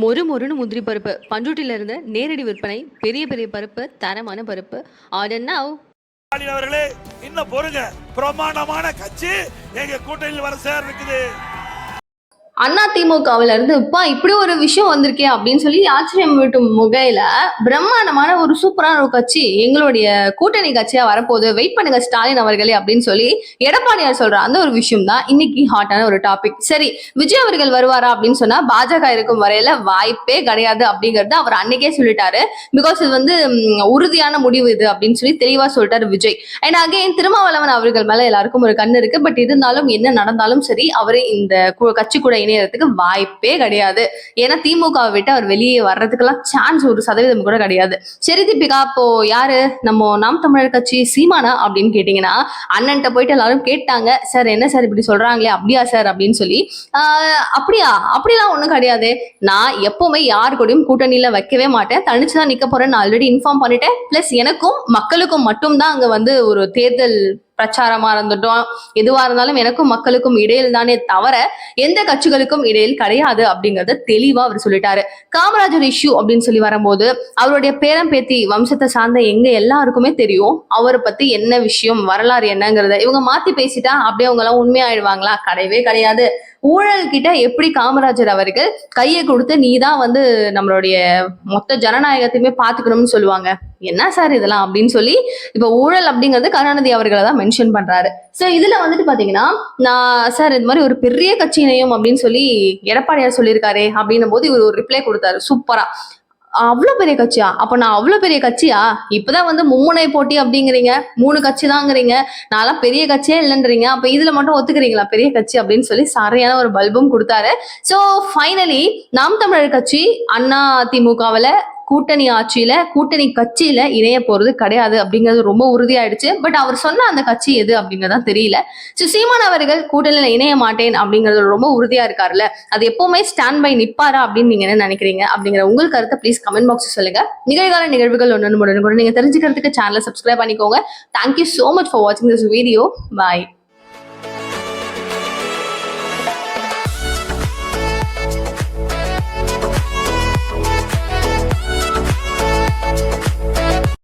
மொறு மொறுன்னு முந்திரி பருப்பு பண்ருட்டில இருந்து நேரடி விற்பனை. பெரிய பெரிய பருப்பு, தரமான பருப்பு. Order now. அவர்களே இன்னும் பொறுங்க, பிரமாண்டமான கட்சி எங்க கூட்டணியில் வர சேர இருக்குது. அதிமுகவுல இருந்து இப்படி ஒரு விஷயம் வந்திருக்கே அப்படின்னு சொல்லி ஆச்சரியம் வீட்டும் முகையில பிரம்மாண்டமான ஒரு சூப்பரான ஒரு கட்சி எங்களுடைய கூட்டணி கட்சியா வரப்போகுது, வெயிட் பண்ணுங்க ஸ்டாலின் அவர்களே அப்படின்னு சொல்லி எடப்பாடியார் சொல்ற அந்த ஒரு விஷயம் தான் இன்னைக்கு ஹாட்டான ஒரு டாபிக். சரி, விஜய் அவர்கள் வருவாரா அப்படின்னு சொன்னா பாஜக இருக்கும் வரையில வாய்ப்பே கிடையாது அப்படிங்கறது அவர் அன்னைக்கே சொல்லிட்டாரு. பிகாஸ் இது வந்து உறுதியான முடிவு இது அப்படின்னு சொல்லி தெளிவா சொல்லிட்டாரு விஜய். அண்ட் அகைன் திருமாவளவன் அவர்கள் மேல எல்லாருக்கும் ஒரு கண்ணு இருக்கு. பட் இருந்தாலும் என்ன நடந்தாலும் சரி, அவரு இந்த கட்சி கூட இணையறதுக்கு வாய்ப்பே கிடையாது. ஏன்னா திமுகவை விட்டு அவர் வெளியே வர்றதுக்கெல்லாம் சான்ஸ் 1% கூட கிடையாது. சரி தீபிகா, அப்போ யாரு நம்ம நாம் தமிழர் கட்சி சீமானா அப்படின்னு கேட்டீங்கன்னா, அண்ணன்ட்ட போயிட்டு எல்லாரும் கேட்டாங்க, சார் என்ன சார் இப்படி சொல்றாங்களே, அப்படியா சார் அப்படின்னு சொல்லி. அப்படியா? அப்படிலாம் ஒண்ணும் கிடையாது. நான் எப்பவுமே யாரு கூடயும் கூட்டணியில வைக்கவே மாட்டேன், தனிச்சுதான் நிக்க போறேன்னு ஆல்ரெடி இன்ஃபார்ம் பண்ணிட்டேன். பிளஸ் எனக்கும் மக்களுக்கும் மட்டும்தான் அங்க வந்து ஒரு தேர்தல் பிரச்சாரமா இருந்துட்டோம், எதுவா இருந்தாலும் எனக்கும் மக்களுக்கும் இடையில் தானே தவிர எந்த கட்சிகளுக்கும் இடையில் கிடையாது அப்படிங்கறத தெளிவா அவர் சொல்லிட்டாரு. காமராஜர் இஷ்யூ அப்படின்னு சொல்லி வரும்போது அவருடைய பேரம் பேத்தி வம்சத்தை சார்ந்த எங்க எல்லாருக்குமே தெரியும் அவரை பத்தி என்ன விஷயம், வரலாறு என்னங்கிறத. இவங்க மாத்தி பேசிட்டா அப்படியே அவங்க எல்லாம் உண்மையாயிடுவாங்களா? கிடையவே கிடையாது. ஊழல் கிட்ட எப்படி காமராஜர் அவர்கள் கையை கொடுத்து நீதான் வந்து நம்மளுடைய மொத்த ஜனநாயகத்தையுமே பாத்துக்கணும்னு சொல்லுவாங்க. என்ன சார் இதெல்லாம் அப்படின்னு சொல்லி இப்ப ஊழல் அப்படிங்கிறது கருணாநிதி அவர்களை தான் மென்ஷன் பண்றாரு. சோ இதுல வந்துட்டு பாத்தீங்கன்னா, நான் சார் இது மாதிரி ஒரு பெரிய கட்சி இணையும் அப்படின்னு சொல்லி எடப்பாடியார் சொல்லியிருக்காரு அப்படின்னும் போது இவர் ஒரு ரிப்ளை கொடுத்தாரு சூப்பரா. அவ்வளவு பெரிய கட்சியா? அப்ப நான் அவ்வளவு பெரிய கட்சியா? இப்பதான் வந்து மும்முனை போட்டி அப்படிங்கிறீங்க, 3 கட்சி தாங்கிறீங்க, நான்லாம் பெரிய கட்சியே இல்லைன்றீங்க, அப்ப இதுல மட்டும் ஒத்துக்கிறீங்களா பெரிய கட்சி அப்படின்னு சொல்லி சரியான ஒரு பல்பும் கொடுத்தாரு. சோ ஃபைனலி நாம் தமிழர் கட்சி அண்ணா திமுகவுல கூட்டணி ஆட்சியில கூட்டணி கட்சியில இணைய போறது கிடையாது அப்படிங்கிறது ரொம்ப உறுதியாயிடுச்சு. பட் அவர் சொன்ன அந்த கட்சி எது அப்படிங்கறதான் தெரியல. சோ சீமான் அவர்கள் கூட்டணியில இணைய மாட்டேன் அப்படிங்கறது ரொம்ப உறுதியா இருக்காருல்ல, அது எப்பவுமே ஸ்டாண்ட் பை நிப்பாரா அப்படின்னு நீங்க என்ன நினைக்கிறீங்க அப்படிங்கிற உங்கள் கருத்தை ப்ளீஸ் கமெண்ட் பாக்ஸ் சொல்லுங்க. நிகழ்கால நிகழ்வுகள் ஒன்னு கூட நீங்க தெரிஞ்சுக்கிறதுக்கு சேனலை சப்ஸ்கிரைப் பண்ணிக்கோங்க. தேங்க்யூ சோ மச் ஃபார் வாட்சிங் திஸ் வீடியோ. பாய்.